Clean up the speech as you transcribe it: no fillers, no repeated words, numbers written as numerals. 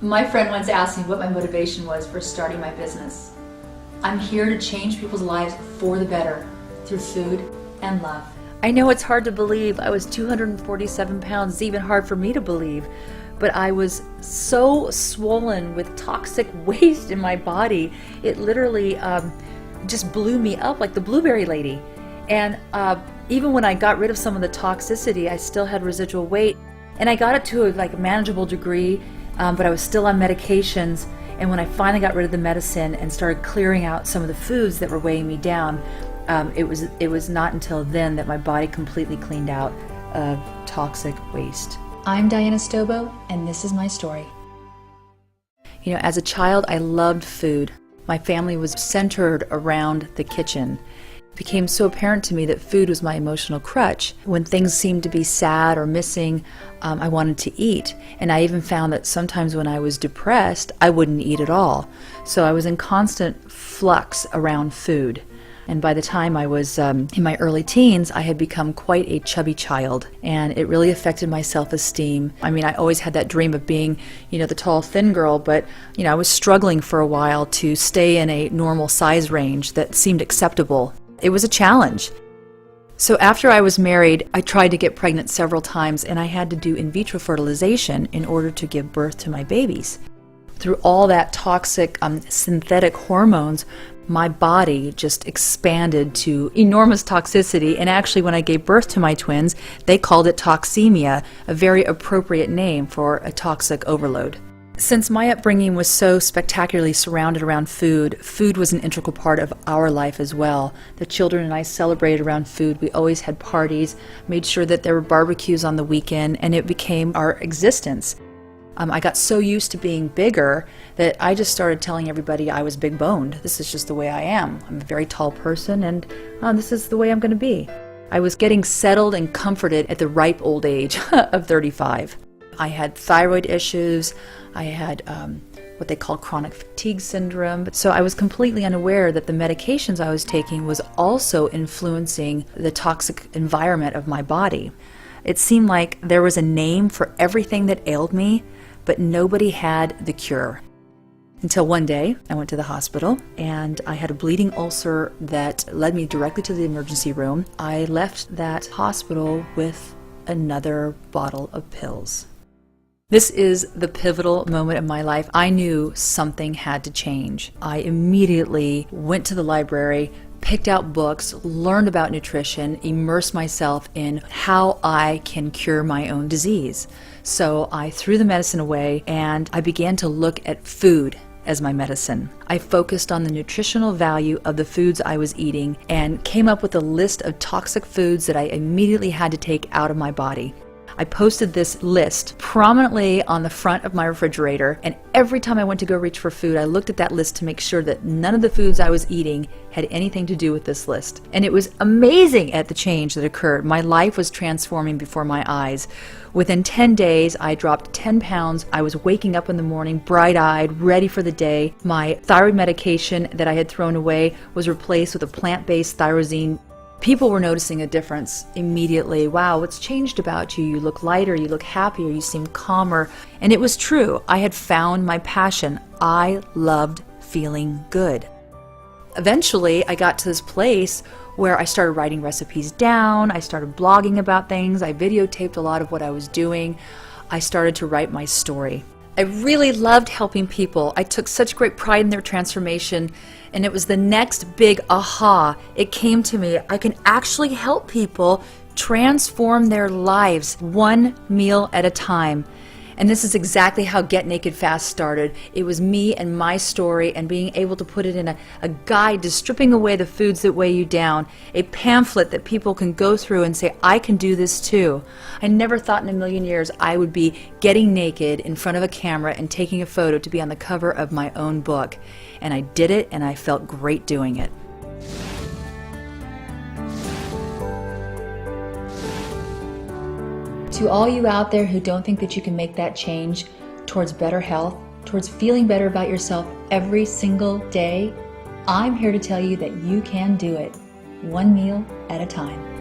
My friend once asked me what my motivation was for starting my business. I'm here to change people's lives for the better through food and love. I know it's hard to believe. I was 247 pounds. It's even hard for me to believe. But I was so swollen with toxic waste in my body. It literally just blew me up like the blueberry lady. And even when I got rid of some of the toxicity, I still had residual weight. And I got it to a manageable degree, but I was still on medications. And when I finally got rid of the medicine and started clearing out some of the foods that were weighing me down, it was not until then that my body completely cleaned out of toxic waste. I'm Diana Stobo, and this is my story. You know, as a child, I loved food. My family was centered around the kitchen. It became so apparent to me that food was my emotional crutch. When things seemed to be sad or missing, I wanted to eat. And I even found that sometimes when I was depressed, I wouldn't eat at all. So I was in constant flux around food. And by the time I was in my early teens, I had become quite a chubby child, and it really affected my self-esteem. I mean, I always had that dream of being, the tall, thin girl, but, I was struggling for a while to stay in a normal size range that seemed acceptable. It was a challenge. So after I was married, I tried to get pregnant several times, and I had to do in vitro fertilization in order to give birth to my babies. Through all that toxic synthetic hormones, my body just expanded to enormous toxicity. And actually, when I gave birth to my twins, they called it toxemia, a very appropriate name for a toxic overload. Since my upbringing was so spectacularly surrounded around food, food was an integral part of our life as well. The children and I celebrated around food. We always had parties, made sure that there were barbecues on the weekend, and it became our existence. I got so used to being bigger that I just started telling everybody I was big boned. This is just the way I am. I'm a very tall person, and this is the way I'm going to be. I was getting settled and comforted at the ripe old age of 35. I had thyroid issues. I had what they call chronic fatigue syndrome. So I was completely unaware that the medications I was taking was also influencing the toxic environment of my body. It seemed like there was a name for everything that ailed me, but nobody had the cure. Until one day, I went to the hospital, and I had a bleeding ulcer that led me directly to the emergency room. I left that hospital with another bottle of pills. This is the pivotal moment of my life. I knew something had to change. I immediately went to the library, picked out books, learned about nutrition, immersed myself in how I can cure my own disease. So I threw the medicine away, and I began to look at food as my medicine. I focused on the nutritional value of the foods I was eating and came up with a list of toxic foods that I immediately had to take out of my body. I posted this list prominently on the front of my refrigerator, and every time I went to go reach for food, I looked at that list to make sure that none of the foods I was eating had anything to do with this list. And it was amazing at the change that occurred. My life was transforming before my eyes. Within 10 days, I dropped 10 pounds. I was waking up in the morning, bright-eyed, ready for the day. My thyroid medication that I had thrown away was replaced with a plant-based thyroxine. People were noticing a difference immediately. Wow, what's changed about you? You look lighter, you look happier, you seem calmer. And it was true. I had found my passion. I loved feeling good. Eventually, I got to this place where I started writing recipes down. I started blogging about things. I videotaped a lot of what I was doing. I started to write my story. I really loved helping people. I took such great pride in their transformation, and it was the next big aha. It came to me. I can actually help people transform their lives one meal at a time. And this is exactly how Get Naked Fast started. It was me and my story, and being able to put it in a guide to stripping away the foods that weigh you down, a pamphlet that people can go through and say, I can do this too. I never thought in a million years I would be getting naked in front of a camera and taking a photo to be on the cover of my own book. And I did it, and I felt great doing it. To all you out there who don't think that you can make that change towards better health, towards feeling better about yourself every single day, I'm here to tell you that you can do it, one meal at a time.